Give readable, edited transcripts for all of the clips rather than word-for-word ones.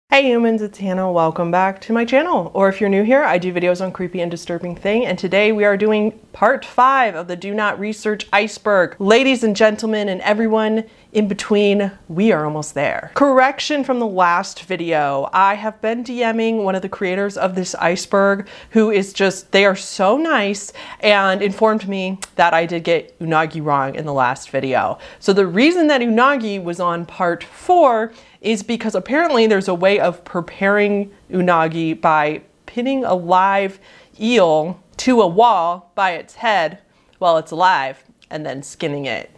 Hey humans, it's Hannah. Welcome back to my channel. Or if you're new here, I do videos on creepy and disturbing things, and today we are doing part 5 of the Do Not Research Iceberg. Ladies and gentlemen and everyone in between, we are almost there. Correction from the last video. I have been DMing one of the creators of this iceberg who is just, they are so nice, and informed me that I did get unagi wrong in the last video. So the reason that unagi was on part 4 is because apparently there's a way of preparing unagi by pinning a live eel to a wall by its head while it's alive and then skinning it.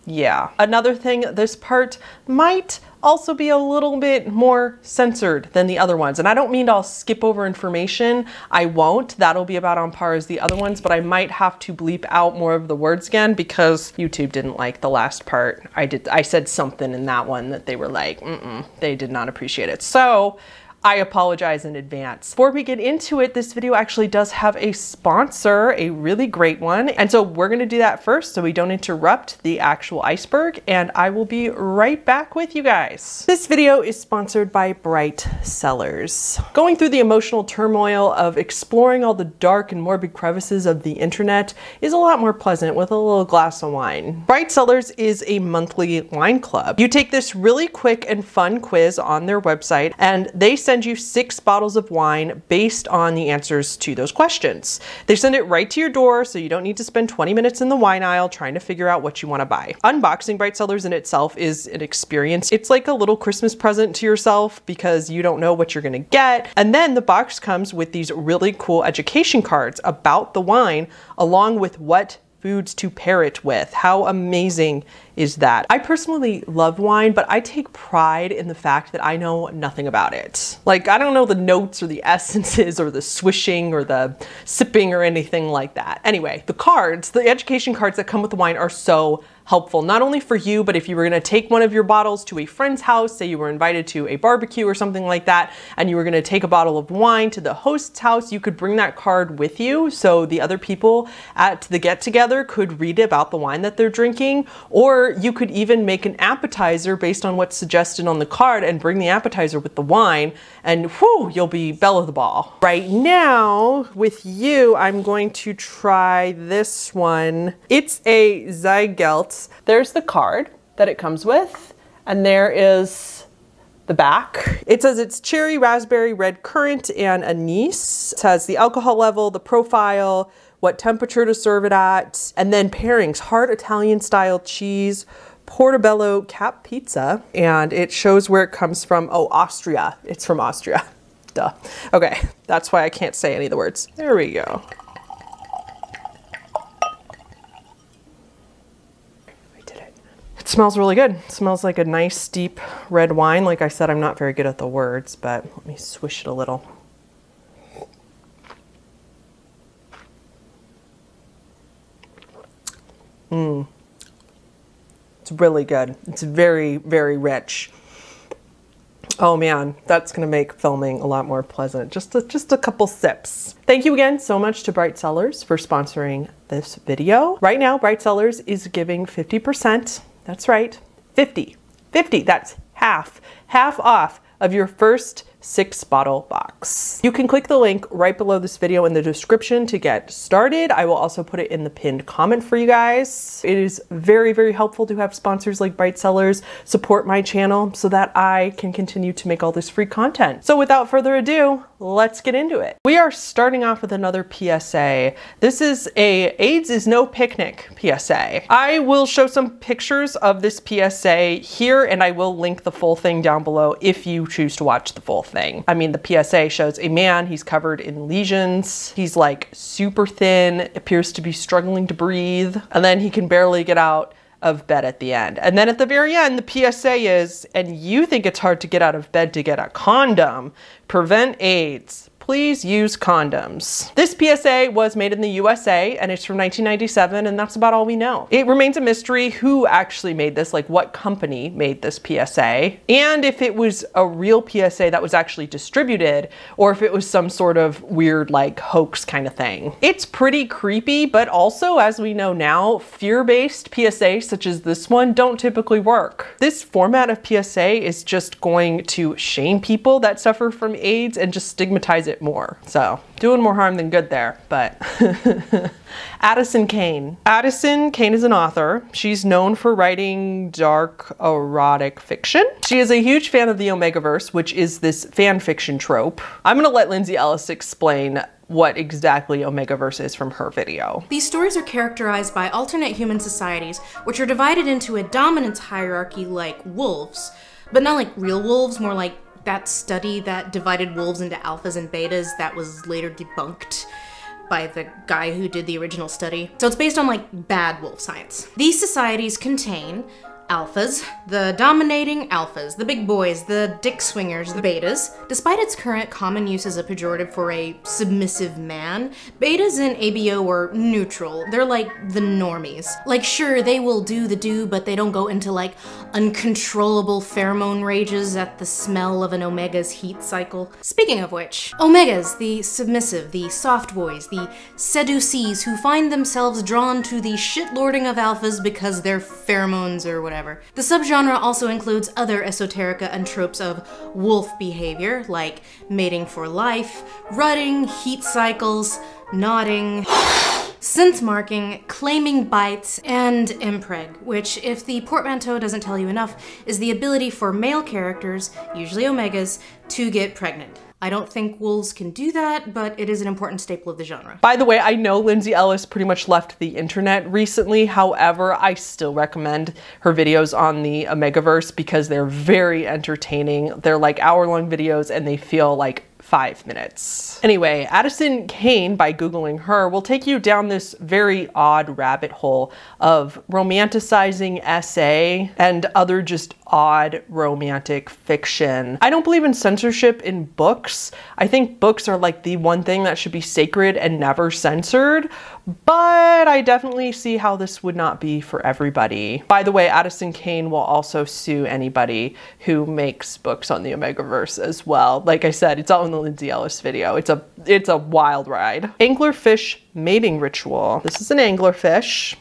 Yeah. Another thing, this part might also be a little bit more censored than the other ones. And I don't mean I'll skip over information. I won't. That'll be about on par as the other ones, but I might have to bleep out more of the words again because YouTube didn't like the last part. I said something in that one that they were like, they did not appreciate it. So I apologize in advance. Before we get into it, this video actually does have a sponsor, a really great one. And so we're gonna do that first so we don't interrupt the actual iceberg, and I will be right back with you guys. This video is sponsored by Bright Cellars. Going through the emotional turmoil of exploring all the dark and morbid crevices of the internet is a lot more pleasant with a little glass of wine. Bright Cellars is a monthly wine club. You take this really quick and fun quiz on their website, and they send you 6 bottles of wine based on the answers to those questions. They send it right to your door, so you don't need to spend 20 minutes in the wine aisle trying to figure out what you want to buy. Unboxing Bright Cellars in itself is an experience. It's like a little Christmas present to yourself because you don't know what you're gonna get. And then the box comes with these really cool education cards about the wine, along with what foods to pair it with. How amazing is that? I personally love wine, but I take pride in the fact that I know nothing about it. Like, I don't know the notes or the essences or the swishing or the sipping or anything like that. Anyway, the cards, the education cards that come with the wine are so helpful, not only for you, but if you were gonna take one of your bottles to a friend's house, say you were invited to a barbecue or something like that, and you were gonna take a bottle of wine to the host's house, you could bring that card with you so the other people at the get-together could read about the wine that they're drinking, or you could even make an appetizer based on what's suggested on the card and bring the appetizer with the wine, and whew, you'll be belle of the ball. Right now, with you, I'm going to try this one. It's a Ziegelt. There's the card that it comes with, and there is the back. It says it's cherry, raspberry, red currant, and anise. It has the alcohol level, the profile, what temperature to serve it at, and then pairings: hard Italian style cheese, portobello cap pizza, and it shows where it comes from. Oh, Austria. It's from Austria. Duh. Okay, that's why I can't say any of the words. There we go. It smells really good. It smells like a nice deep red wine. Like I said, I'm not very good at the words, but let me swish it a little. It's really good. It's very, very rich. Oh man, that's gonna make filming a lot more pleasant. Just a couple sips. Thank you again so much to Bright Cellars for sponsoring this video. Right now, Bright Cellars is giving 50%. That's right, 50, that's half off of your first 6-bottle box. You can click the link right below this video in the description to get started. I will also put it in the pinned comment for you guys. It is very, very helpful to have sponsors like Bright Cellars support my channel so that I can continue to make all this free content. So without further ado, let's get into it. We are starting off with another PSA. This is a AIDS is no picnic PSA. I will show some pictures of this PSA here, and I will link the full thing down below if you choose to watch the full thing. I mean, the PSA shows a man, he's covered in lesions. He's like super thin, appears to be struggling to breathe, and then he can barely get out of bed at the end. And then at the very end, the PSA is, and you think it's hard to get out of bed to get a condom, prevent AIDS. please use condoms. This PSA was made in the USA and it's from 1997, and that's about all we know. It remains a mystery who actually made this, like what company made this PSA, and if it was a real PSA that was actually distributed or if it was some sort of weird like hoax kind of thing. It's pretty creepy, but also, as we know now, fear-based PSAs such as this one don't typically work. This format of PSA is just going to shame people that suffer from AIDS and just stigmatize it more. So doing more harm than good there, but Addison Cain. Addison Cain is an author. She's known for writing dark erotic fiction. She is a huge fan of the Omegaverse, which is this fan fiction trope. I'm gonna let Lindsay Ellis explain what exactly Omegaverse is from her video. These stories are characterized by alternate human societies, which are divided into a dominance hierarchy like wolves, but not like real wolves, more like that study that divided wolves into alphas and betas that was later debunked by the guy who did the original study. So it's based on like bad wolf science. These societies contain alphas, the dominating alphas, the big boys, the dick swingers, the betas. Despite its current common use as a pejorative for a submissive man, betas in ABO are neutral. They're like the normies. Like sure, they will do the do, but they don't go into like uncontrollable pheromone rages at the smell of an Omega's heat cycle. Speaking of which, Omegas, the submissive, the soft boys, the seducees who find themselves drawn to the shitlording of alphas because their pheromones or whatever. The subgenre also includes other esoterica and tropes of wolf behavior, like mating for life, rutting, heat cycles, nodding, synth marking, claiming bites, and impreg, which, if the portmanteau doesn't tell you enough, is the ability for male characters, usually Omegas, to get pregnant. I don't think wolves can do that, but it is an important staple of the genre. By the way, I know Lindsay Ellis pretty much left the internet recently. However, I still recommend her videos on the Omegaverse because they're very entertaining. They're like hour-long videos and they feel like 5 minutes. Anyway, Addison Cain, by Googling her, will take you down this very odd rabbit hole of romanticizing SA and other just odd romantic fiction. I don't believe in censorship in books. I think books are like the one thing that should be sacred and never censored, but I definitely see how this would not be for everybody. By the way, Addison Cain will also sue anybody who makes books on the Omegaverse as well. Like I said, it's all in the Lindsay Ellis video. It's a wild ride. Anglerfish mating ritual. This is an anglerfish.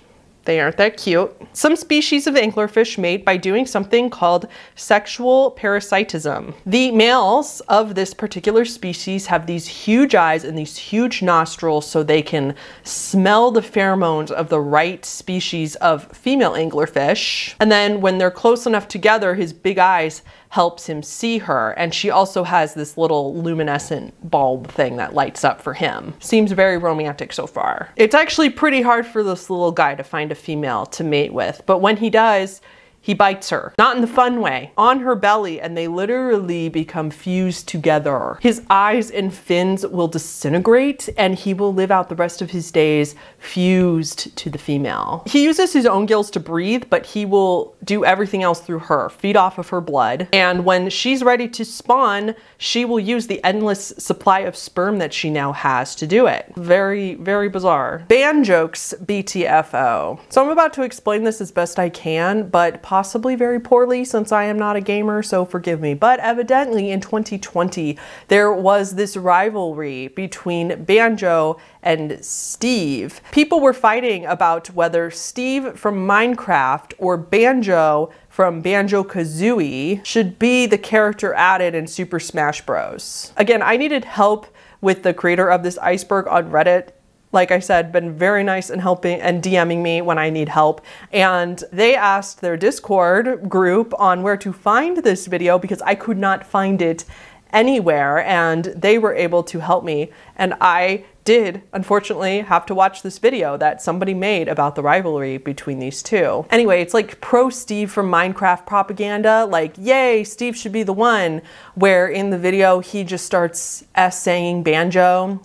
They aren't that cute. Some species of anglerfish mate by doing something called sexual parasitism. The males of this particular species have these huge eyes and these huge nostrils so they can smell the pheromones of the right species of female anglerfish. And then when they're close enough together, his big eyes helps him see her, and she also has this little luminescent bulb thing that lights up for him. Seems very romantic so far. It's actually pretty hard for this little guy to find a female to mate with, but when he does, he bites her. Not in the fun way. On her belly, and they literally become fused together. His eyes and fins will disintegrate, and he will live out the rest of his days fused to the female. He uses his own gills to breathe, but he will do everything else through her, feed off of her blood. And when she's ready to spawn, she will use the endless supply of sperm that she now has to do it. Very, very bizarre. Ban jokes BTFO. So I'm about to explain this as best I can, but possibly very poorly since I am not a gamer, so forgive me. But evidently in 2020, there was this rivalry between Banjo and Steve. People were fighting about whether Steve from Minecraft or Banjo from Banjo-Kazooie should be the character added in Super Smash Bros. Again, I needed help with the creator of this iceberg on Reddit. Like I said, been very nice and helping and DMing me when I need help. And they asked their Discord group on where to find this video because I could not find it anywhere, and they were able to help me. And I did, unfortunately, have to watch this video that somebody made about the rivalry between these two. Anyway, it's like pro Steve from Minecraft propaganda, like, yay, Steve should be the one, where in the video he just starts saying Banjo,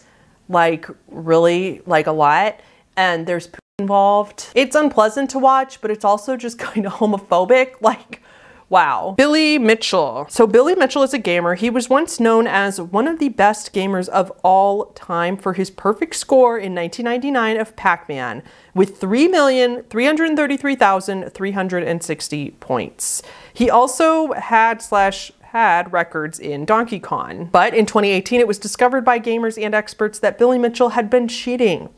like really, like a lot, and there's poop involved. It's unpleasant to watch, but it's also just kind of homophobic. Like, Wow. Billy Mitchell. So Billy Mitchell is a gamer. He was once known as one of the best gamers of all time for his perfect score in 1999 of Pac-Man with 3,333,360 points. He also had records in Donkey Kong. But in 2018, it was discovered by gamers and experts that Billy Mitchell had been cheating,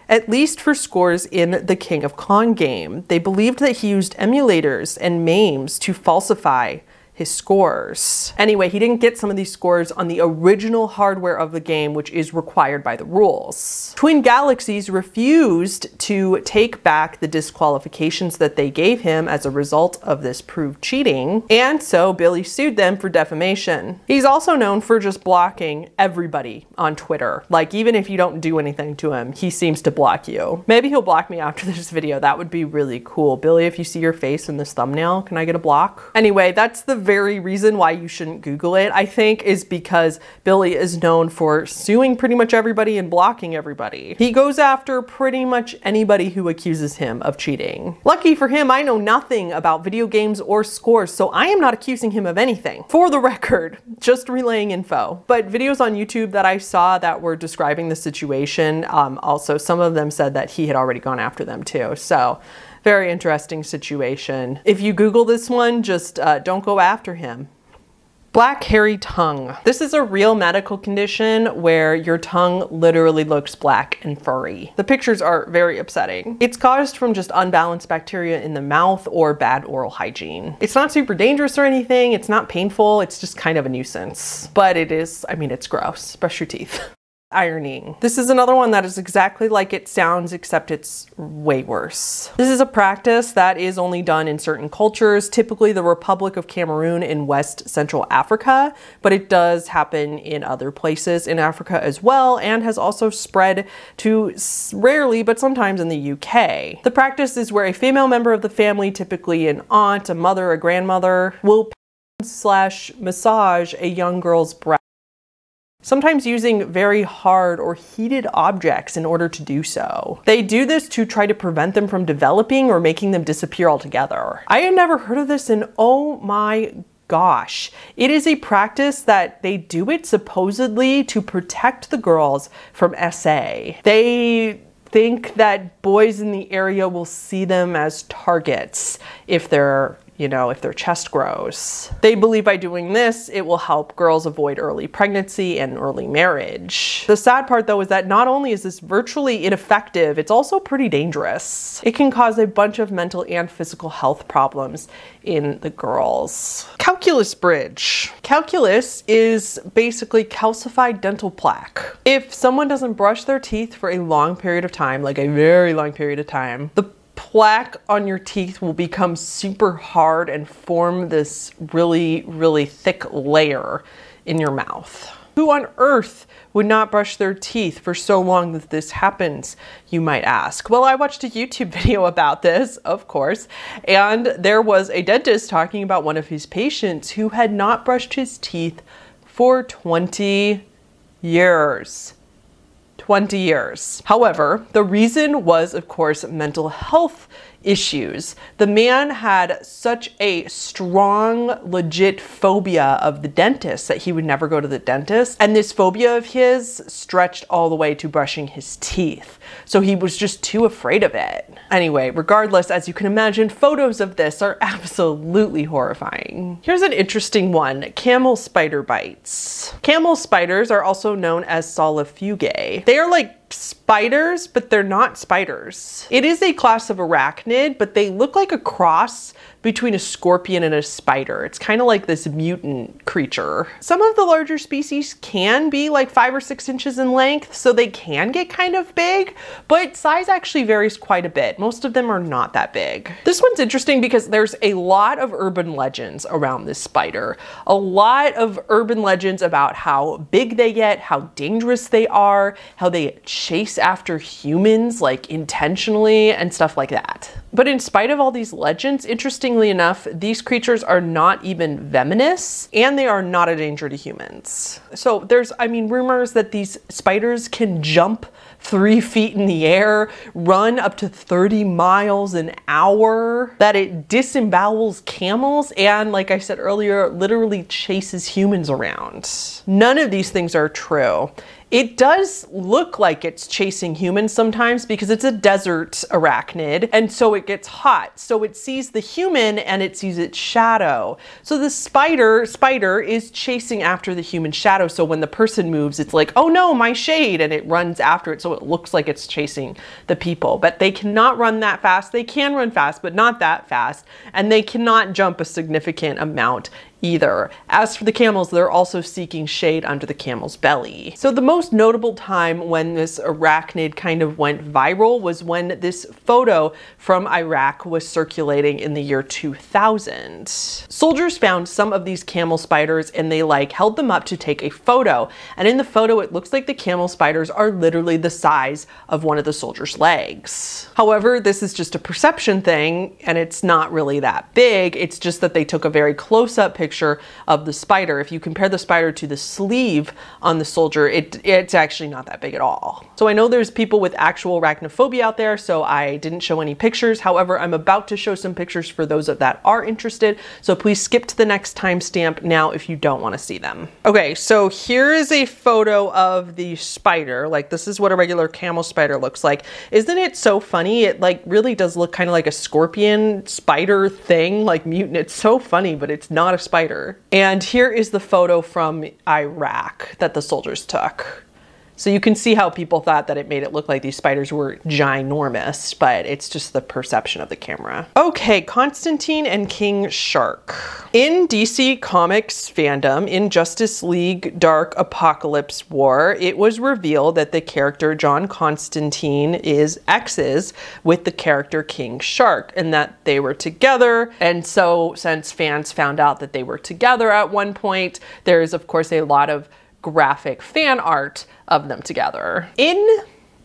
at least for scores in the King of Kong game. They believed that he used emulators and memes to falsify his scores. Anyway, he didn't get some of these scores on the original hardware of the game, which is required by the rules. Twin Galaxies refused to take back the disqualifications that they gave him as a result of this proved cheating, and so Billy sued them for defamation. He's also known for just blocking everybody on Twitter. Like, even if you don't do anything to him, he seems to block you. Maybe he'll block me after this video. That would be really cool. Billy, if you see your face in this thumbnail, can I get a block? Anyway, that's the very reason why you shouldn't Google it, I think, is because Billy is known for suing pretty much everybody and blocking everybody. He goes after pretty much anybody who accuses him of cheating. Lucky for him, I know nothing about video games or scores, so I am not accusing him of anything. For the record, just relaying info. But videos on YouTube that I saw that were describing the situation, also some of them said that he had already gone after them too. So very interesting situation. If you Google this one, just don't go after him. Black hairy tongue. This is a real medical condition where your tongue literally looks black and furry. The pictures are very upsetting. It's caused from just unbalanced bacteria in the mouth or bad oral hygiene. It's not super dangerous or anything. It's not painful. It's just kind of a nuisance. But it is, I mean, it's gross. Brush your teeth. Ironing. This is another one that is exactly like it sounds, except it's way worse. This is a practice that is only done in certain cultures, typically the Republic of Cameroon in West Central Africa, but it does happen in other places in Africa as well, and has also spread to rarely, but sometimes in the UK. The practice is where a female member of the family, typically an aunt, a mother, a grandmother, will massage a young girl's breast, sometimes using very hard or heated objects in order to do so. They do this to try to prevent them from developing or making them disappear altogether. I had never heard of this, and oh my gosh. It is a practice that they do it supposedly to protect the girls from SA. They think that boys in the area will see them as targets if they're, you know, if their chest grows. They believe by doing this, it will help girls avoid early pregnancy and early marriage. The sad part though is that not only is this virtually ineffective, it's also pretty dangerous. It can cause a bunch of mental and physical health problems in the girls. Calculus bridge. Calculus is basically calcified dental plaque. If someone doesn't brush their teeth for a long period of time, like a very long period of time, the plaque on your teeth will become super hard and form this really, really thick layer in your mouth. Who on earth would not brush their teeth for so long that this happens, you might ask? Well, I watched a YouTube video about this, of course, and there was a dentist talking about one of his patients who had not brushed his teeth for 20 years. 20 years. However, the reason was, of course, mental health issues. The man had such a strong, legit phobia of the dentist that he would never go to the dentist. And this phobia of his stretched all the way to brushing his teeth. So he was just too afraid of it. Anyway, regardless, as you can imagine, photos of this are absolutely horrifying. Here's an interesting one, camel spider bites. Camel spiders are also known as solifugae. They are like spiders, but they're not spiders. It is a class of arachnid, but they look like a cross between a scorpion and a spider. It's kind of like this mutant creature. Some of the larger species can be like 5 or 6 inches in length, so they can get kind of big, but size actually varies quite a bit. Most of them are not that big. This one's interesting because there's a lot of urban legends around this spider. A lot of urban legends about how big they get, how dangerous they are, how they chase after humans like intentionally and stuff like that. But in spite of all these legends, interestingly enough, these creatures are not even venomous and they are not a danger to humans. So there's, I mean, rumors that these spiders can jump 3 feet in the air, run up to 30 miles an hour, that it disembowels camels, and like I said earlier, literally chases humans around. None of these things are true. It does look like it's chasing humans sometimes because it's a desert arachnid, and so it gets hot. So it sees the human and it sees its shadow. So the spider is chasing after the human shadow. So when the person moves, it's like, oh no, my shade, and it runs after it. So it looks like it's chasing the people, but they cannot run that fast. They can run fast, but not that fast. And they cannot jump a significant amount either. As for the camels, they're also seeking shade under the camel's belly. So the most notable time when this arachnid kind of went viral was when this photo from Iraq was circulating in the year 2000. Soldiers found some of these camel spiders and they like held them up to take a photo. And in the photo, it looks like the camel spiders are literally the size of one of the soldiers' legs. However, this is just a perception thing and it's not really that big. It's just that they took a very close-up picture of the spider. If you compare the spider to the sleeve on the soldier, it's actually not that big at all. So I know there's people with actual arachnophobia out there, so I didn't show any pictures. However, I'm about to show some pictures for those that are interested. So please skip to the next timestamp now if you don't want to see them. Okay, so here is a photo of the spider. Like, this is what a regular camel spider looks like. Isn't it so funny? It like really does look kind of like a scorpion spider thing, like mutant. It's so funny, but it's not a spider. And here is the photo from Iraq that the soldiers took. So you can see how people thought that it made it look like these spiders were ginormous, but it's just the perception of the camera. Okay, Constantine and King Shark. In DC Comics fandom, in Justice League Dark Apocalypse War, it was revealed that the character John Constantine is exes with the character King Shark, and that they were together. And so since fans found out that they were together at one point, there is of course a lot of graphic fan art of them together. In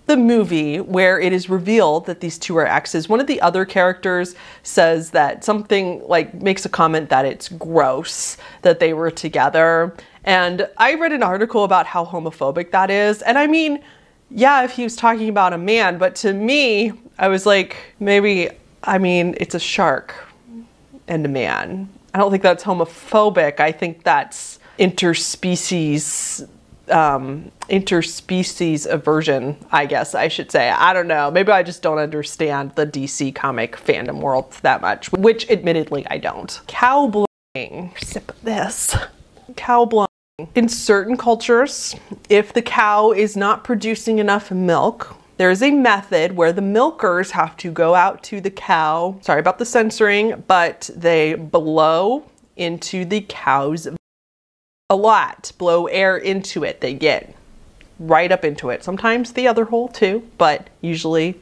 the movie where it is revealed that these two are exes, one of the other characters says that something like makes a comment that it's gross that they were together. And I read an article about how homophobic that is. And I mean, yeah, if he was talking about a man, but to me, I was like, maybe, I mean, it's a shark and a man. I don't think that's homophobic. I think that's interspecies aversion, I guess I should say. I don't know. Maybe I just don't understand the DC comic fandom world that much, which admittedly I don't. Cow blowing. Sip of this. Cow blowing. In certain cultures, if the cow is not producing enough milk, there is a method where the milkers have to go out to the cow. Sorry about the censoring, but they blow into the cow's a lot, blow air into it. They get right up into it. Sometimes the other hole too, but usually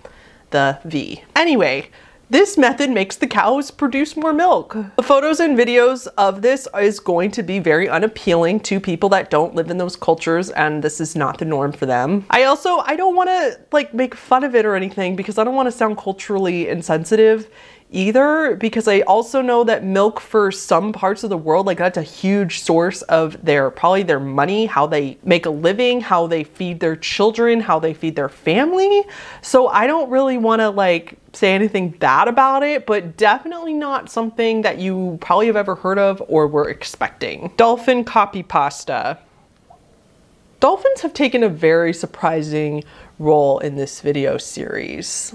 the V. Anyway, this method makes the cows produce more milk. The photos and videos of this is going to be very unappealing to people that don't live in those cultures, and this is not the norm for them. I don't want to like make fun of it or anything because I don't want to sound culturally insensitive either, because I also know that milk for some parts of the world, like that's a huge source of probably their money, how they make a living, how they feed their children, how they feed their family. So I don't really want to like say anything bad about it, but definitely not something that you probably have ever heard of or were expecting. Dolphin copy pasta. Dolphins have taken a very surprising role in this video series.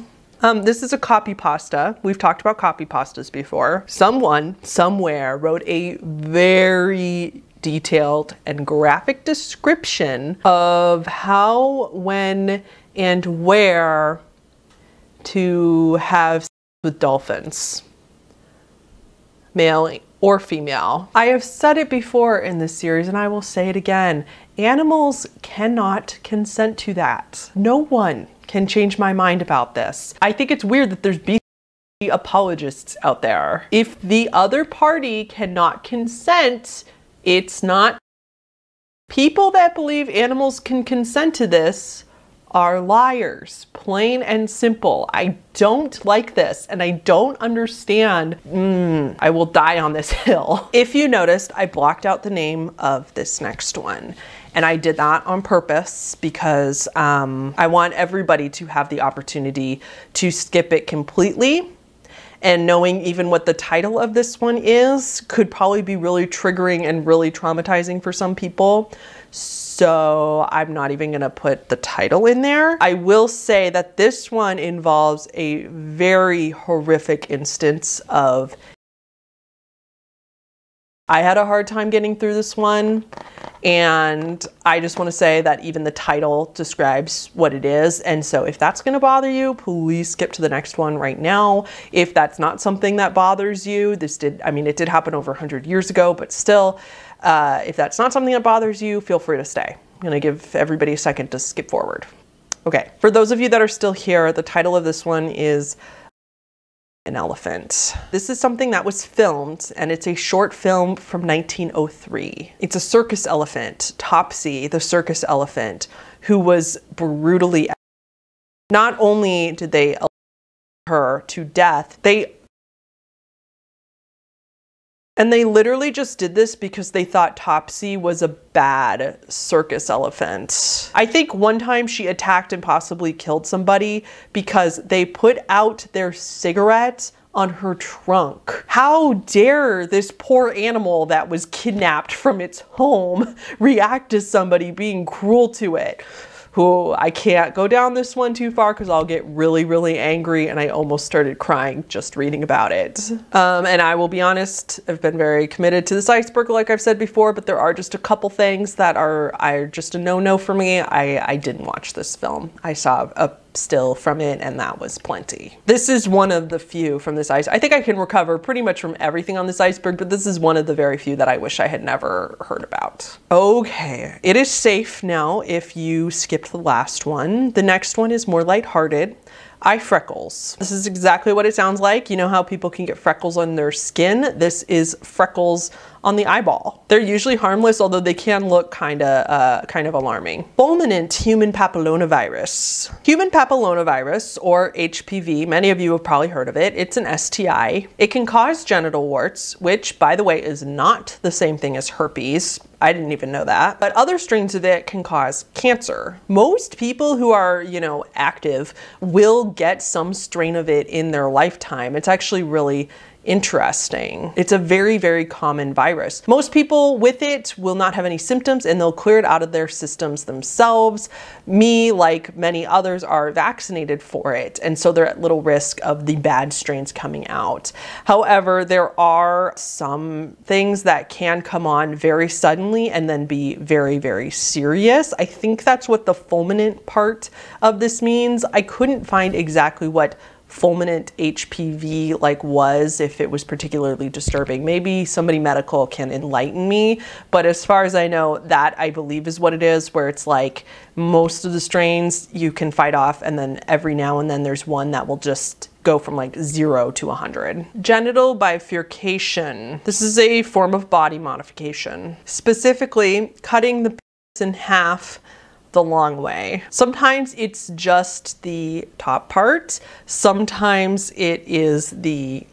This is a copy pasta. We've talked about copy pastas before. Someone, somewhere, wrote a very detailed and graphic description of how, when, and where to have sex with dolphins, male or female. I have said it before in this series and I will say it again. Animals cannot consent to that. No one can change my mind about this. I think it's weird that there's BC apologists out there. If the other party cannot consent, it's not. People that believe animals can consent to this are liars. Plain and simple. I don't like this and I don't understand. I will die on this hill. If you noticed, I blocked out the name of this next one. And I did that on purpose because I want everybody to have the opportunity to skip it completely. And knowing even what the title of this one is could probably be really triggering and really traumatizing for some people. So I'm not even gonna put the title in there. I will say that this one involves a very horrific instance of. I had a hard time getting through this one, and I just want to say that even the title describes what it is. And so if that's going to bother you, please skip to the next one right now. If that's not something that bothers you, it did happen over 100 years ago, but still, if that's not something that bothers you, feel free to stay. I'm going to give everybody a second to skip forward. Okay, for those of you that are still here, the title of this one is An Elephant. This is something that was filmed, and it's a short film from 1903. It's a circus elephant, Topsy, the circus elephant, who was brutally. Not only did they elect her to death, they literally just did this because they thought Topsy was a bad circus elephant. I think one time she attacked and possibly killed somebody because they put out their cigarettes on her trunk. How dare this poor animal that was kidnapped from its home react to somebody being cruel to it? I can't go down this one too far because I'll get really, really angry, and I almost started crying just reading about it. And I will be honest, I've been very committed to this iceberg like I've said before, but there are just a couple things that are just a no-no for me. I didn't watch this film. I saw a still from it, and that was plenty. This is one of the few from this iceberg. I think I can recover pretty much from everything on this iceberg, but this is one of the very few that I wish I had never heard about. Okay, it is safe now if you skipped the last one. The next one is more lighthearted. Eye freckles. This is exactly what it sounds like. You know how people can get freckles on their skin? This is freckles on the eyeball. They're usually harmless, although they can look kind of alarming. Fulminant human papillomavirus. Human papillomavirus, or HPV, many of you have probably heard of it. It's an STI. It can cause genital warts, which, by the way, is not the same thing as herpes. I didn't even know that. But other strains of it can cause cancer. Most people who are, active will get some strain of it in their lifetime. It's actually really interesting. It's a very, very common virus. Most people with it will not have any symptoms and they'll clear it out of their systems themselves. Me, like many others, are vaccinated for it, and so they're at little risk of the bad strains coming out. However, there are some things that can come on very suddenly and then be very, very serious. I think that's what the fulminant part of this means. I couldn't find exactly what fulminant HPV was, if it was particularly disturbing. Maybe somebody medical can enlighten me, but as far as I know, that I believe is what it is, where it's like most of the strains you can fight off, and then every now and then there's one that will just go from 0 to 100. Genital bifurcation. This is a form of body modification, specifically cutting the penis in half the long way. Sometimes it's just the top part. Sometimes it is the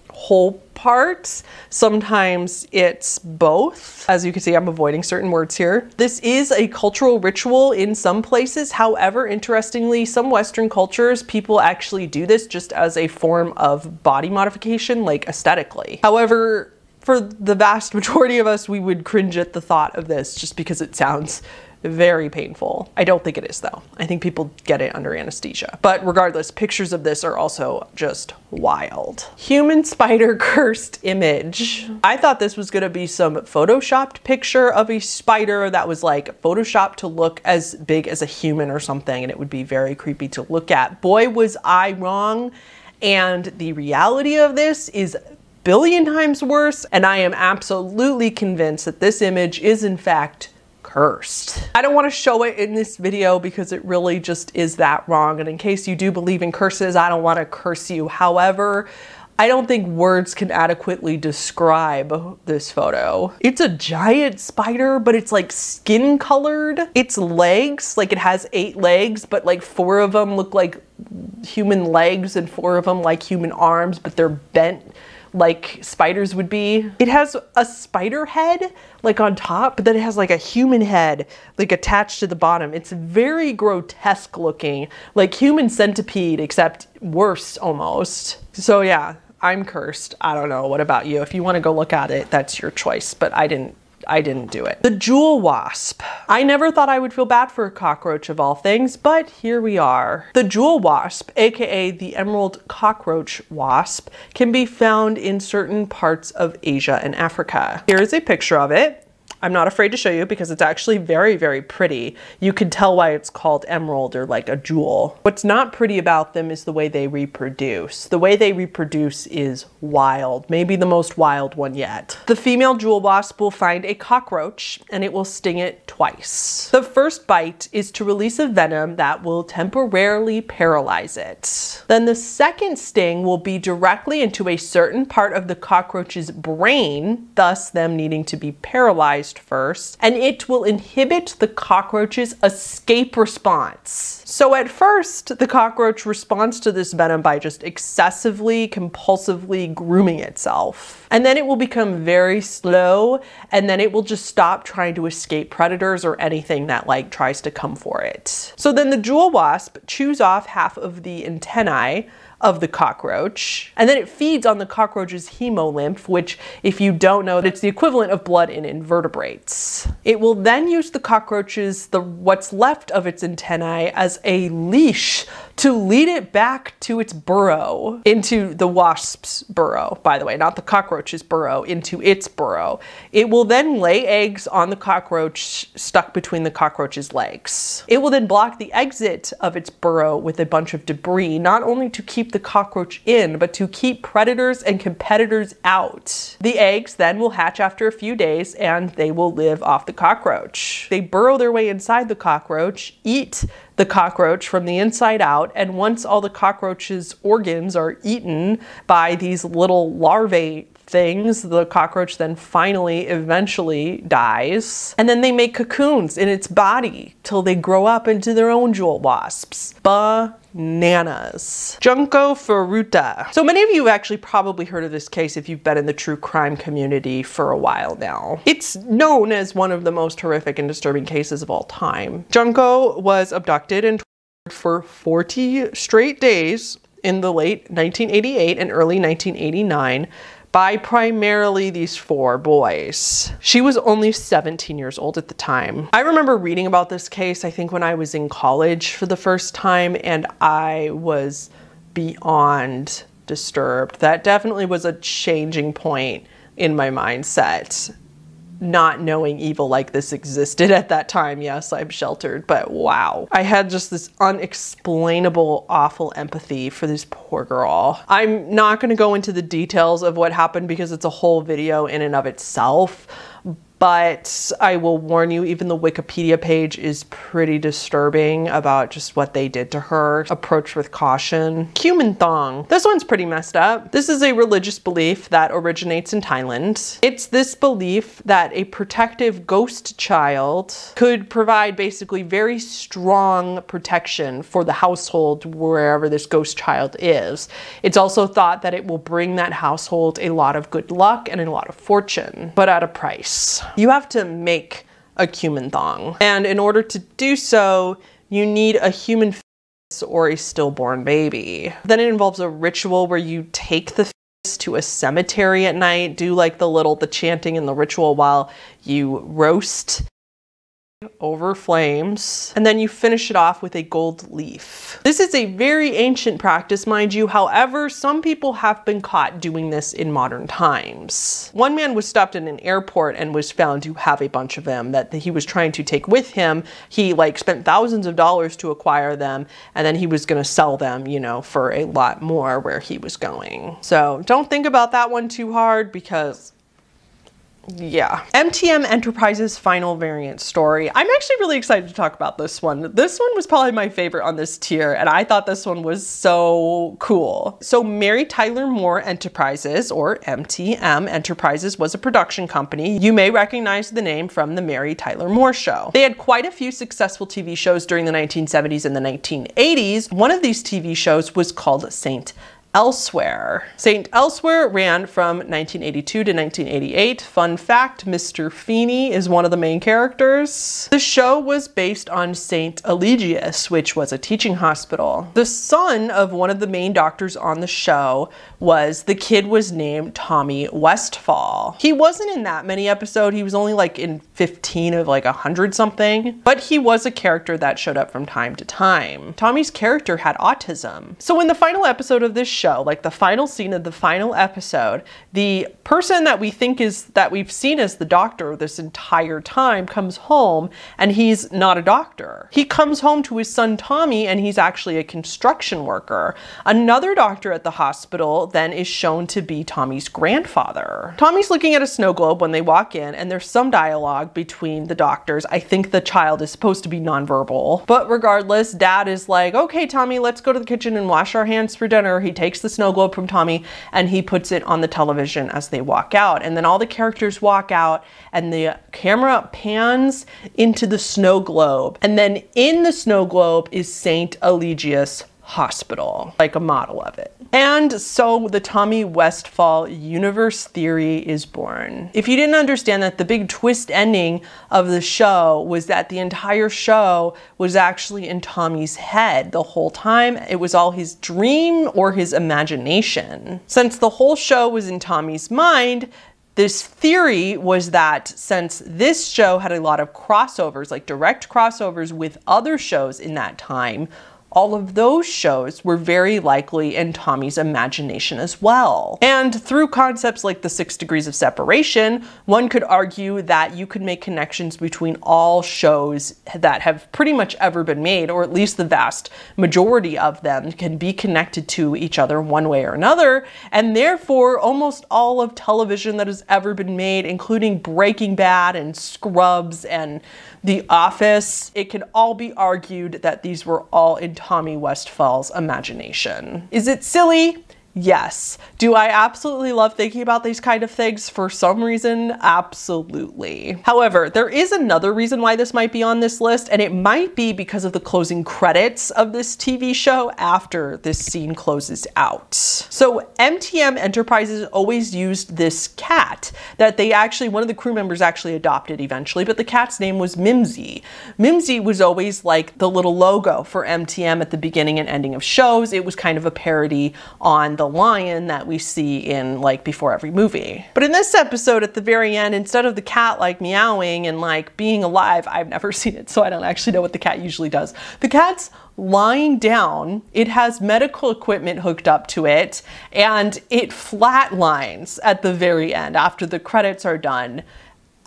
whole part. Sometimes it's both. As you can see, I'm avoiding certain words here. This is a cultural ritual in some places. However, interestingly, some Western cultures, people actually do this just as a form of body modification, aesthetically. However, for the vast majority of us, we would cringe at the thought of this just because it sounds very painful. I don't think it is, though. I think people get it under anesthesia. But regardless, pictures of this are also just wild. Human spider cursed image. I thought this was gonna be some photoshopped picture of a spider that was photoshopped to look as big as a human or something, and it would be very creepy to look at. Boy, was I wrong. And the reality of this is billion times worse, and I am absolutely convinced that this image is in fact cursed. I don't want to show it in this video because it really just is that wrong, and in case you do believe in curses, I don't want to curse you. However, I don't think words can adequately describe this photo. It's a giant spider, but it's like skin colored. Its legs, like it has 8 legs, but like 4 of them look like human legs and 4 of them like human arms, but they're bent like spiders would be. It has a spider head like on top, but then it has like a human head like attached to the bottom. It's very grotesque looking, like human centipede, except worse almost. So yeah, I'm cursed. I don't know. What about you? If you want to go look at it, that's your choice, but I didn't do it. The jewel wasp. I never thought I would feel bad for a cockroach of all things, but here we are. The jewel wasp, aka the emerald cockroach wasp, can be found in certain parts of Asia and Africa. Here is a picture of it. I'm not afraid to show you because it's actually very, very pretty. You can tell why it's called emerald or like a jewel. What's not pretty about them is the way they reproduce. The way they reproduce is wild, maybe the most wild one yet. The female jewel wasp will find a cockroach and it will sting it twice. The first bite is to release a venom that will temporarily paralyze it. Then the second sting will be directly into a certain part of the cockroach's brain, thus them needing to be paralyzed first, and it will inhibit the cockroach's escape response. So at first, the cockroach responds to this venom by just excessively, compulsively grooming itself. And then it will become very slow, and then it will just stop trying to escape predators or anything that like tries to come for it. So then the jewel wasp chews off half of the antennae of the cockroach, and then it feeds on the cockroach's hemolymph, which, if you don't know, it's the equivalent of blood in invertebrates. It will then use the cockroach's, what's left of its antennae, as a leash to lead it back to its burrow, into the wasp's burrow, by the way, not the cockroach's burrow, into its burrow. It will then lay eggs on the cockroach stuck between the cockroach's legs. It will then block the exit of its burrow with a bunch of debris, not only to keep the cockroach in, but to keep predators and competitors out. The eggs then will hatch after a few days and they will live off the cockroach. They burrow their way inside the cockroach, eat the cockroach from the inside out, and once all the cockroach's organs are eaten by these little larvae things, the cockroach then finally eventually dies, and then they make cocoons in its body till they grow up into their own jewel wasps. Bananas. Junco Furuta. So many of you have actually probably heard of this case if you've been in the true crime community for a while now. It's known as one of the most horrific and disturbing cases of all time. Junco was abducted and tortured for 40 straight days in the late 1988 and early 1989 by primarily these 4 boys. She was only 17 years old at the time. I remember reading about this case, I think when I was in college for the first time, and I was beyond disturbed. That definitely was a changing point in my mindset. Not knowing evil like this existed at that time. Yes, I'm sheltered, but wow. I had just this unexplainable, awful empathy for this poor girl. I'm not gonna go into the details of what happened because it's a whole video in and of itself, but I will warn you, even the Wikipedia page is pretty disturbing about just what they did to her. Approach with caution. Human thong. This one's pretty messed up. This is a religious belief that originates in Thailand. It's this belief that a protective ghost child could provide basically very strong protection for the household wherever this ghost child is. It's also thought that it will bring that household a lot of good luck and a lot of fortune, but at a price. You have to make a human thong, and in order to do so, you need a human fetus or a stillborn baby. Then it involves a ritual where you take the fetus to a cemetery at night, do like the chanting and the ritual while you roast over flames, and then you finish it off with a gold leaf. This is a very ancient practice, mind you. However, some people have been caught doing this in modern times. One man was stopped in an airport and was found to have a bunch of them that he was trying to take with him. He spent thousands of dollars to acquire them, and then he was going to sell them, you know, for a lot more where he was going. So don't think about that one too hard because Yeah. MTM Enterprises final variant story. I'm actually really excited to talk about this one. This one was probably my favorite on this tier, and I thought this one was so cool. So Mary Tyler Moore Enterprises, or MTM Enterprises, was a production company. You may recognize the name from the Mary Tyler Moore Show. They had quite a few successful TV shows during the 1970s and the 1980s. One of these TV shows was called St. Elsewhere. St. Elsewhere ran from 1982 to 1988. Fun fact, Mr. Feeney is one of the main characters. The show was based on St. Eligius, which was a teaching hospital. The son of one of the main doctors on the show the kid was named Tommy Westfall. He wasn't in that many episodes. He was only like in 15 of like 100 something, but he was a character that showed up from time to time. Tommy's character had autism. So in the final episode of this show, like the final scene of the final episode, the person that we've seen as the doctor this entire time comes home, and he's not a doctor. He comes home to his son Tommy, and he's actually a construction worker. Another doctor at the hospital then is shown to be Tommy's grandfather. Tommy's looking at a snow globe when they walk in, and there's some dialogue between the doctors. I think the child is supposed to be nonverbal, but regardless, Dad is like, okay, Tommy, let's go to the kitchen and wash our hands for dinner. He takes the snow globe from Tommy and he puts it on the television as they walk out. And then all the characters walk out and the camera pans into the snow globe. And then in the snow globe is St. Eligius Hospital, like a model of it. And so the Tommy Westfall universe theory is born. If you didn't understand that, the big twist ending of the show was that the entire show was actually in Tommy's head the whole time. It was all his dream or his imagination. Since the whole show was in Tommy's mind, this theory was that since this show had a lot of crossovers, like direct crossovers with other shows in that time, all of those shows were very likely in Tommy's imagination as well. And through concepts like the 6 degrees of separation, one could argue that you could make connections between all shows that have pretty much ever been made, or at least the vast majority of them can be connected to each other one way or another. And therefore, almost all of television that has ever been made, including Breaking Bad and Scrubs and The Office, it can all be argued that these were all in Tommy Westfall's imagination. Is it silly? Yes. Do I absolutely love thinking about these kind of things for some reason? Absolutely. However, there is another reason why this might be on this list, and it might be because of the closing credits of this TV show after this scene closes out. So MTM Enterprises always used this cat that one of the crew members actually adopted eventually, but the cat's name was Mimsy. Mimsy was always like the little logo for MTM at the beginning and ending of shows. It was kind of a parody on the lion that we see in like before every movie. But in this episode at the very end, instead of the cat like meowing and like being alive, I've never seen it, so I don't actually know what the cat usually does. The cat's lying down, it has medical equipment hooked up to it, and it flatlines at the very end after the credits are done,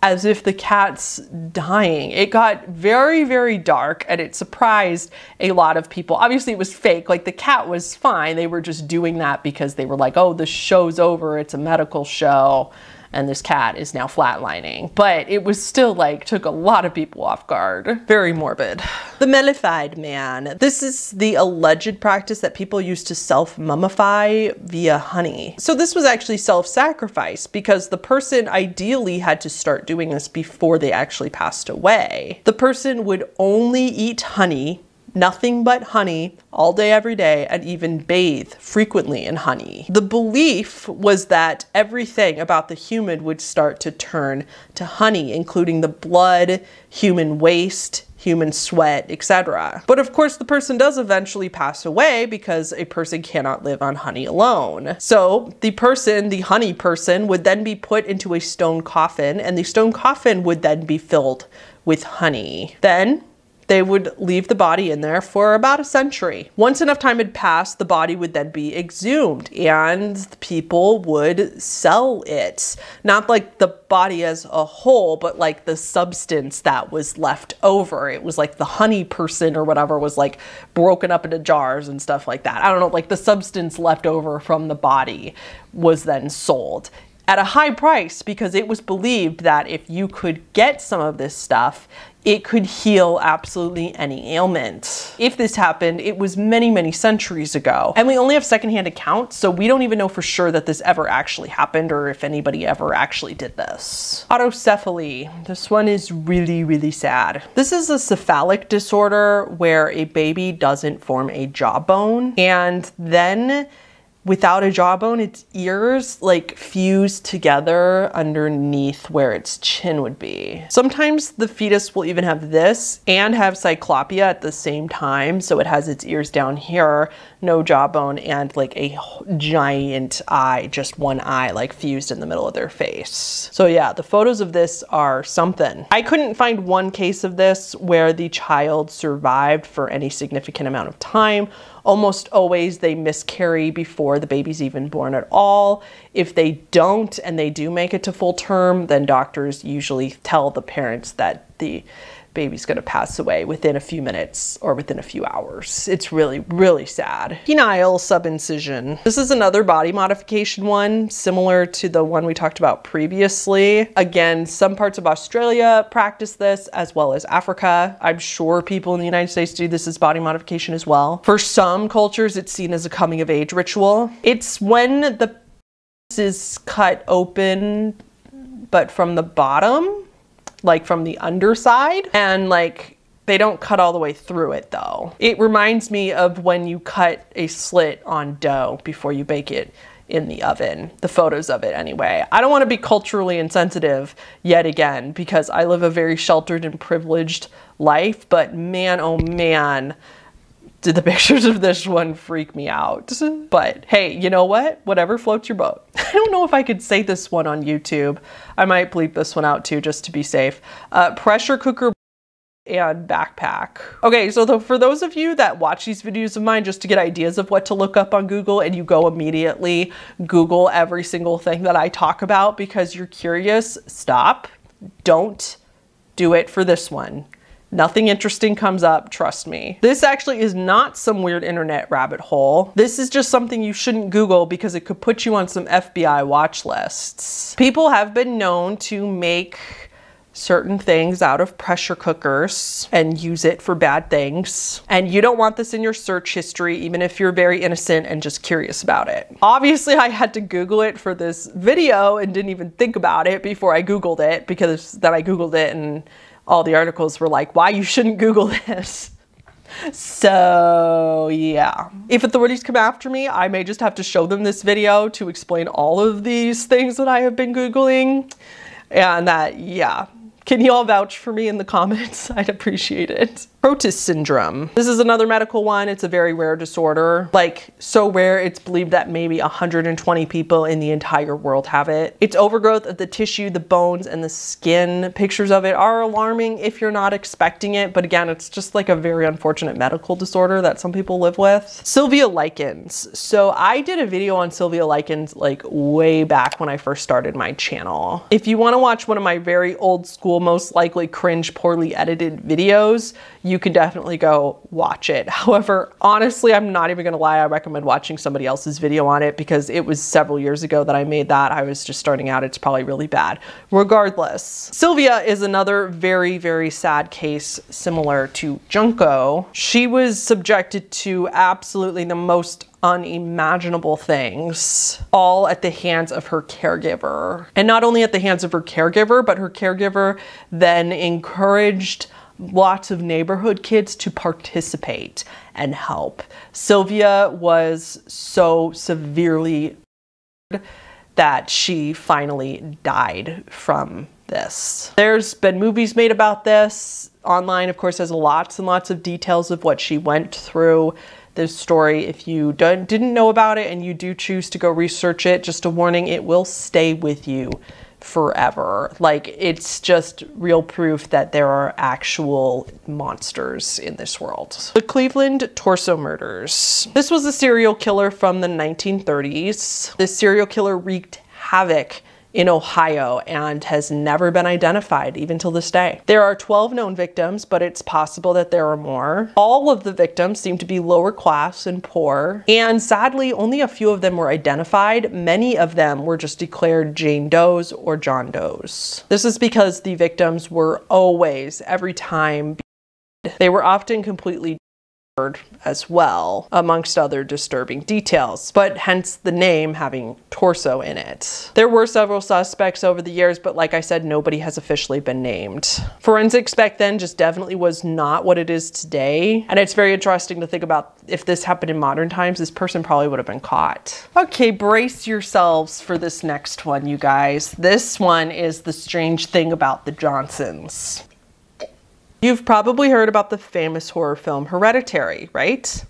as if the cat's dying. It got very, very dark, and it surprised a lot of people. Obviously it was fake, like the cat was fine. They were just doing that because they were like, oh, the show's over, it's a medical show, and this cat is now flatlining. But it was still like, took a lot of people off guard. Very morbid. The Mellified Man. This is the alleged practice that people used to self-mummify via honey. So this was actually self-sacrifice because the person ideally had to start doing this before they actually passed away. The person would only eat honey, nothing but honey, all day, every day, and even bathe frequently in honey. The belief was that everything about the human would start to turn to honey, including the blood, human waste, human sweat, etc. But of course, the person does eventually pass away because a person cannot live on honey alone. So the honey person, would then be put into a stone coffin, and the stone coffin would then be filled with honey. Then they would leave the body in there for about a century. Once enough time had passed, the body would then be exhumed and people would sell it. Not like the body as a whole, but like the substance that was left over. It was like the honey person or whatever was like broken up into jars and stuff like that. I don't know, like the substance left over from the body was then sold. at a high price because it was believed that if you could get some of this stuff, it could heal absolutely any ailment. If this happened, it was many, many centuries ago. And we only have secondhand accounts, so we don't even know for sure that this ever actually happened or if anybody ever actually did this. Autocephaly. This one is really, really sad. This is a cephalic disorder where a baby doesn't form a jawbone, and then without a jawbone, its ears like fuse together underneath where its chin would be. Sometimes the fetus will even have this and have cyclopia at the same time. So it has its ears down here, no jawbone, and like a giant eye, just one eye, like fused in the middle of their face. So yeah, the photos of this are something. I couldn't find one case of this where the child survived for any significant amount of time. Almost always they miscarry before the baby's even born at all. If they don't and they do make it to full term, then doctors usually tell the parents that the baby's gonna pass away within a few minutes or within a few hours. It's really, really sad. Penile subincision. This is another body modification one, similar to the one we talked about previously. Again, some parts of Australia practice this as well as Africa. I'm sure people in the United States do this as body modification as well. For some cultures, it's seen as a coming of age ritual. It's when the penis is cut open, but from the bottom, like from the underside, and like they don't cut all the way through it though. It reminds me of when you cut a slit on dough before you bake it in the oven, the photos of it anyway. I don't want to be culturally insensitive yet again because I live a very sheltered and privileged life, but man, oh man, did the pictures of this one freak me out. But hey, you know what? Whatever floats your boat. I don't know if I could say this one on YouTube. I might bleep this one out too, just to be safe. Pressure cooker and backpack. Okay, so for those of you that watch these videos of mine just to get ideas of what to look up on Google and you go immediately Google every single thing that I talk about because you're curious, stop. Don't do it for this one. Nothing interesting comes up, trust me. This actually is not some weird internet rabbit hole. This is just something you shouldn't Google because it could put you on some FBI watch lists. People have been known to make certain things out of pressure cookers and use it for bad things. And you don't want this in your search history, even if you're very innocent and just curious about it. Obviously, I had to Google it for this video and didn't even think about it before I Googled it, because then I Googled it and all the articles were like, why you shouldn't Google this. So yeah, if authorities come after me, I may just have to show them this video to explain all of these things that I have been Googling. And that, yeah. Can you all vouch for me in the comments? I'd appreciate it. Protis syndrome. This is another medical one. It's a very rare disorder. Like, so rare, it's believed that maybe 120 people in the entire world have it. It's overgrowth of the tissue, the bones, and the skin. Pictures of it are alarming if you're not expecting it, but again, it's just like a very unfortunate medical disorder that some people live with. Sylvia lichens. So I did a video on Sylvia lichens like way back when I first started my channel. If you want to watch one of my very old school, most likely cringe, poorly edited videos, you can definitely go watch it. However, honestly, I'm not even gonna lie, I recommend watching somebody else's video on it because it was several years ago that I made that. I was just starting out. It's probably really bad. Regardless, Sylvia is another very, very sad case similar to Junko. She was subjected to absolutely the most unimaginable things, all at the hands of her caregiver. And not only at the hands of her caregiver, but her caregiver then encouraged lots of neighborhood kids to participate and help. Sylvia was so severely that she finally died from this. There's been movies made about this. Online, of course, has lots and lots of details of what she went through. This story, if you didn't know about it and you do choose to go research it, just a warning, it will stay with you forever. Like, it's just real proof that there are actual monsters in this world. The Cleveland Torso Murders. This was a serial killer from the 1930s. This serial killer wreaked havoc in Ohio and has never been identified even till this day. There are 12 known victims, but it's possible that there are more. All of the victims seem to be lower class and poor, and sadly only a few of them were identified. Many of them were just declared Jane Does or John Does. This is because the victims were always, every time, they were often completely as well, amongst other disturbing details, but hence the name having torso in it. There were several suspects over the years, but like I said, nobody has officially been named. Forensics back then just definitely was not what it is today, and it's very interesting to think about if this happened in modern times, this person probably would have been caught. Okay, brace yourselves for this next one, you guys. This one is the strange thing about the Johnsons. You've probably heard about the famous horror film Hereditary, right?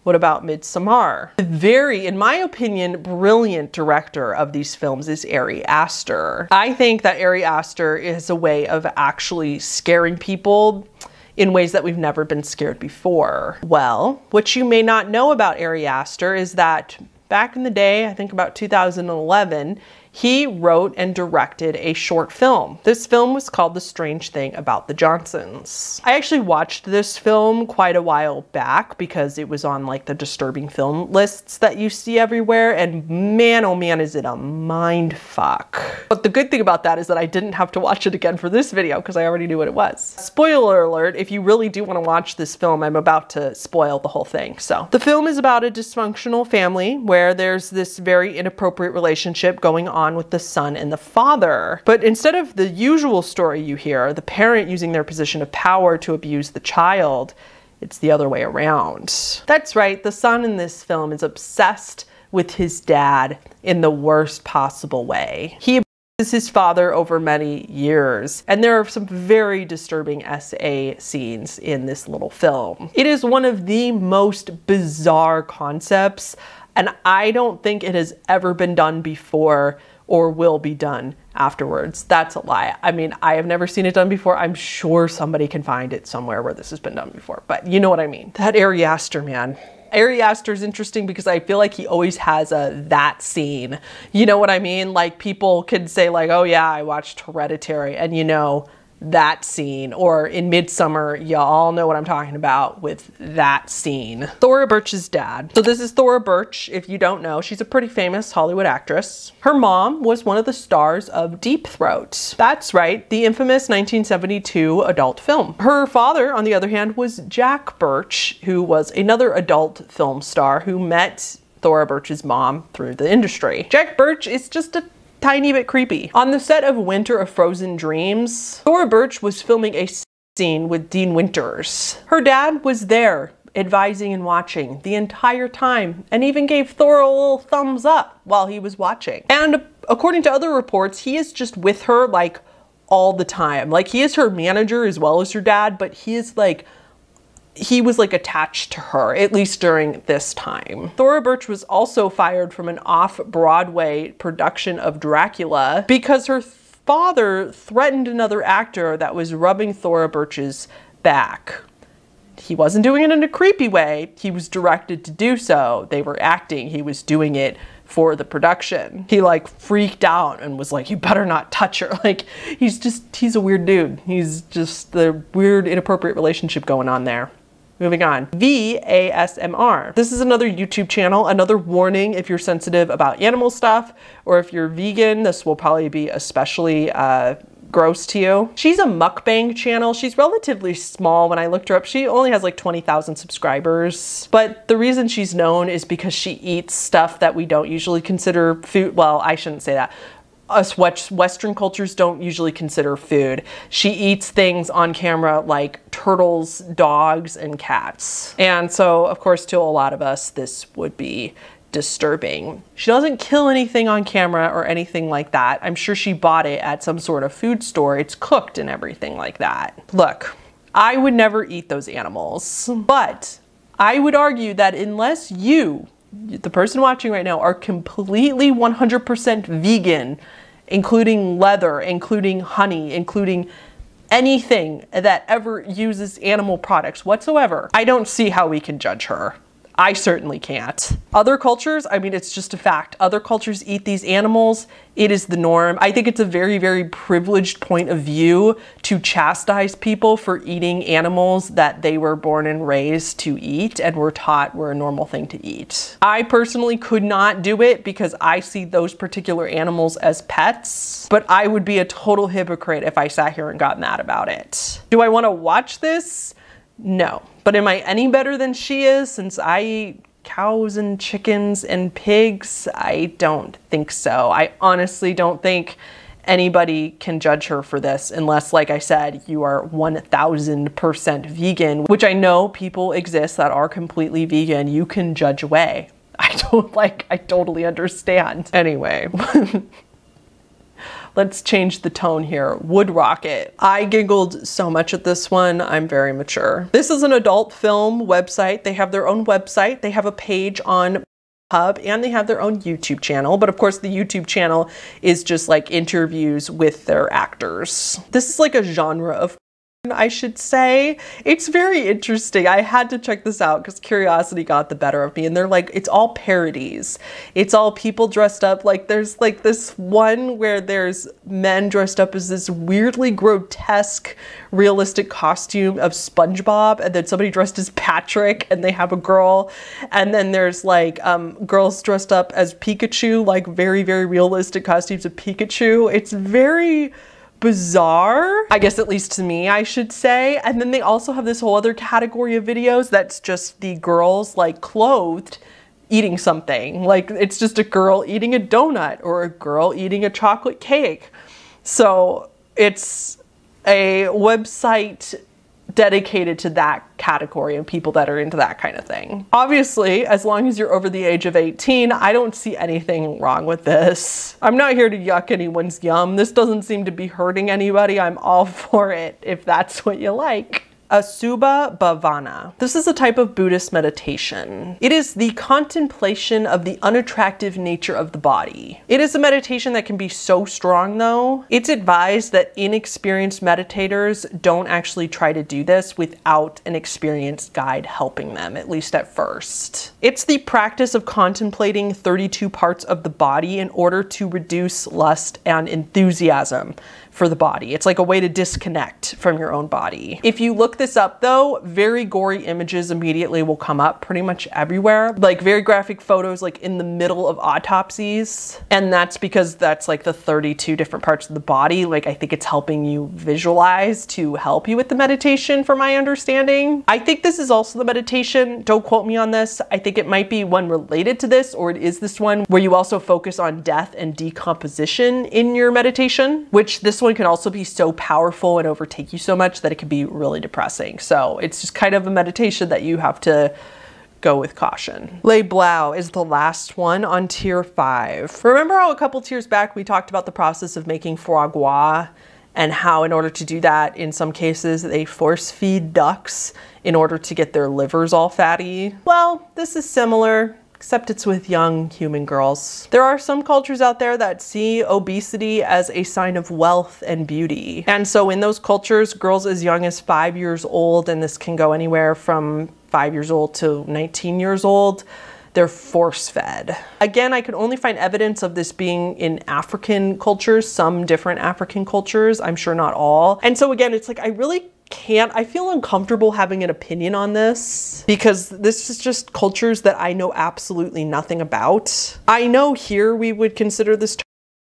What about Midsommar? The very, in my opinion, brilliant director of these films is Ari Aster. I think that Ari Aster is a way of actually scaring people in ways that we've never been scared before. Well, what you may not know about Ari Aster is that back in the day, I think about 2011, he wrote and directed a short film. This film was called The Strange Thing About the Johnsons. I actually watched this film quite a while back because it was on like the disturbing film lists that you see everywhere, and man, oh man, is it a mind fuck. But the good thing about that is that I didn't have to watch it again for this video because I already knew what it was. Spoiler alert, if you really do want to watch this film, I'm about to spoil the whole thing. So the film is about a dysfunctional family where there's this very inappropriate relationship going on with the son and the father. But instead of the usual story you hear, the parent using their position of power to abuse the child, it's the other way around. That's right, the son in this film is obsessed with his dad in the worst possible way. He abuses his father over many years, and there are some very disturbing SA scenes in this little film. It is one of the most bizarre concepts, and I don't think it has ever been done before or will be done afterwards. That's a lie. I mean, I have never seen it done before. I'm sure somebody can find it somewhere where this has been done before, but you know what I mean. That Ari Aster, man. Ari Aster is interesting because I feel like he always has that scene. You know what I mean? Like people could say like, oh yeah, I watched Hereditary, and you know, that scene, or in Midsommar, y'all know what I'm talking about with that scene. Thora Birch's dad. So this is Thora Birch. If you don't know, she's a pretty famous Hollywood actress. Her mom was one of the stars of Deep Throat. That's right, the infamous 1972 adult film. Her father, on the other hand, was Jack Birch, who was another adult film star who met Thora Birch's mom through the industry. Jack Birch is just a tiny bit creepy. On the set of Winter of Frozen Dreams, Thora Birch was filming a scene with Dean Winters. Her dad was there, advising and watching the entire time, and even gave Thora a little thumbs up while he was watching. And according to other reports, he is just with her like all the time. Like he is her manager as well as her dad, but he was like attached to her, at least during this time. Thora Birch was also fired from an off-Broadway production of Dracula because her father threatened another actor that was rubbing Thora Birch's back. He wasn't doing it in a creepy way. He was directed to do so. They were acting. He was doing it for the production. He like freaked out and was like, you better not touch her. Like he's a weird dude. He's just the weird inappropriate relationship going on there. Moving on. VASMR. This is another YouTube channel. Another warning if you're sensitive about animal stuff, or if you're vegan, this will probably be especially gross to you. She's a mukbang channel. She's relatively small. When I looked her up, she only has like 20,000 subscribers. But the reason she's known is because she eats stuff that we don't usually consider food. Well, I shouldn't say that. Us Western cultures don't usually consider food. She eats things on camera like turtles, dogs, and cats. And so, of course, to a lot of us, this would be disturbing. She doesn't kill anything on camera or anything like that. I'm sure she bought it at some sort of food store. It's cooked and everything like that. Look, I would never eat those animals, but I would argue that unless you, the person watching right now, are completely 100% vegan, including leather, including honey, including anything that ever uses animal products whatsoever, I don't see how we can judge her. I certainly can't. Other cultures, I mean, it's just a fact. Other cultures eat these animals. It is the norm. I think it's a very, very privileged point of view to chastise people for eating animals that they were born and raised to eat and were taught were a normal thing to eat. I personally could not do it because I see those particular animals as pets, but I would be a total hypocrite if I sat here and got mad about it. Do I want to watch this? No. But am I any better than she is since I eat cows and chickens and pigs? I don't think so. I honestly don't think anybody can judge her for this unless, like I said, you are 1000% vegan, which I know people exist that are completely vegan. You can judge away. I totally understand. Anyway. Let's change the tone here. Wood Rocket. I giggled so much at this one. I'm very mature. This is an adult film website. They have their own website. They have a page on Hub and they have their own YouTube channel. But of course the YouTube channel is just like interviews with their actors. This is like a genre of I should say. It's very interesting. I had to check this out because curiosity got the better of me, and they're like, it's all parodies. It's all people dressed up. Like there's like this one where there's men dressed up as this weirdly grotesque realistic costume of SpongeBob, and then somebody dressed as Patrick, and they have a girl, and then there's like girls dressed up as Pikachu, like very, very realistic costumes of Pikachu. It's very bizarre, I guess, at least to me, I should say. And then they also have this whole other category of videos that's just the girls like clothed eating something. Like it's just a girl eating a donut or a girl eating a chocolate cake. So it's a website dedicated to that category and people that are into that kind of thing. Obviously, as long as you're over the age of 18, I don't see anything wrong with this. I'm not here to yuck anyone's yum. This doesn't seem to be hurting anybody. I'm all for it if that's what you like. Asubha Bhavana. This is a type of Buddhist meditation. It is the contemplation of the unattractive nature of the body. It is a meditation that can be so strong though. It's advised that inexperienced meditators don't actually try to do this without an experienced guide helping them, at least at first. It's the practice of contemplating 32 parts of the body in order to reduce lust and enthusiasm for the body. It's like a way to disconnect from your own body. If you look this up though, very gory images immediately will come up pretty much everywhere. Like very graphic photos like in the middle of autopsies. And that's because that's like the 32 different parts of the body. Like I think it's helping you visualize to help you with the meditation from my understanding. I think this is also the meditation. Don't quote me on this. I think it might be one related to this, or it is this one where you also focus on death and decomposition in your meditation, which this one can also be so powerful and overtake you so much that it can be really depressing. So it's just kind of a meditation that you have to go with caution. Le Blau is the last one on tier 5. Remember how a couple tiers back we talked about the process of making foie gras and how in order to do that, in some cases, they force feed ducks in order to get their livers all fatty? Well, this is similar, except it's with young human girls. There are some cultures out there that see obesity as a sign of wealth and beauty. And so in those cultures, girls as young as 5 years old, and this can go anywhere from 5 years old to 19 years old, they're force-fed. Again, I could only find evidence of this being in African cultures, some different African cultures, I'm sure not all. And so again, it's like, I feel uncomfortable having an opinion on this because this is just cultures that I know absolutely nothing about. I know here we would consider this,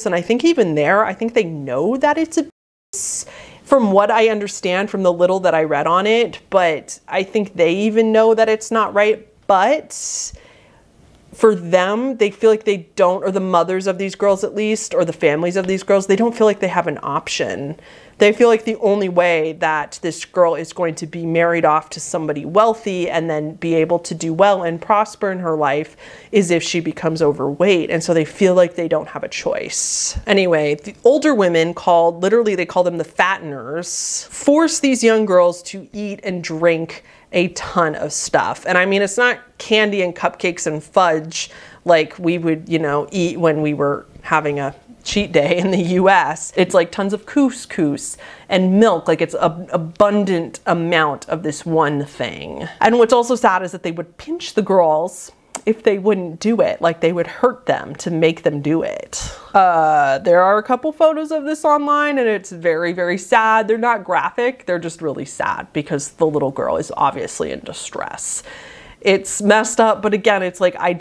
and I think even there, I think they know that it's abuse from what I understand from the little that I read on it, but I think they even know that it's not right. But for them, they feel like they don't, or the mothers of these girls at least, or the families of these girls, they don't feel like they have an option. They feel like the only way that this girl is going to be married off to somebody wealthy and then be able to do well and prosper in her life is if she becomes overweight. And so they feel like they don't have a choice. Anyway, the older women literally they call them the fatteners, force these young girls to eat and drink a ton of stuff. And I mean, it's not candy and cupcakes and fudge like we would, eat when we were having a cheat day in the US. It's like tons of couscous and milk, like it's an abundant amount of this one thing. And what's also sad is that they would pinch the girls if they wouldn't do it, like they would hurt them to make them do it. There are a couple photos of this online and it's very, very sad. They're not graphic, they're just really sad because the little girl is obviously in distress. It's messed up, but again, it's like, I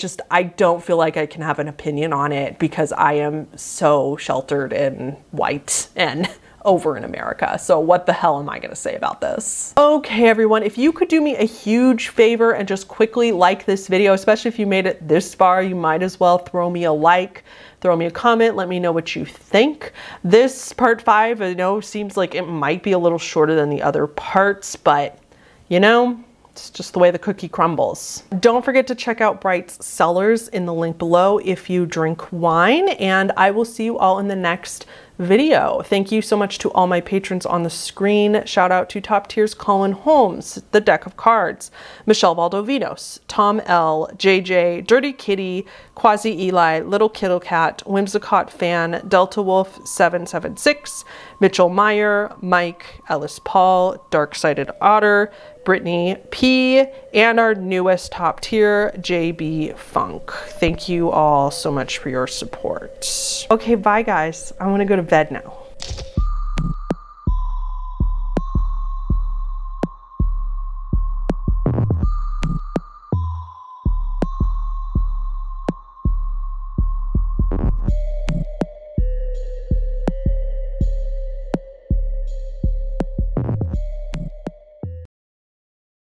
don't feel like I can have an opinion on it because I am so sheltered and white and over in America. So what the hell am I gonna say about this? Okay, everyone, if you could do me a huge favor and just quickly like this video, especially if you made it this far, you might as well throw me a like, throw me a comment, let me know what you think. This part 5, I know seems like it might be a little shorter than the other parts, but you know, it's just the way the cookie crumbles. Don't forget to check out Bright's Cellars in the link below if you drink wine, and I will see you all in the next video. Thank you so much to all my patrons on the screen. Shout out to Top Tiers Colin Holmes, The Deck of Cards, Michelle Valdovinos, Tom L, JJ, Dirty Kitty, Quasi Eli, Little Kittle Cat, Whimsicott Fan, Delta Wolf 776, Mitchell Meyer, Mike, Ellis Paul, Dark-Sided Otter, Brittany P, and our newest top tier, JB Funk. Thank you all so much for your support. Okay, bye guys. I want to go to bed now.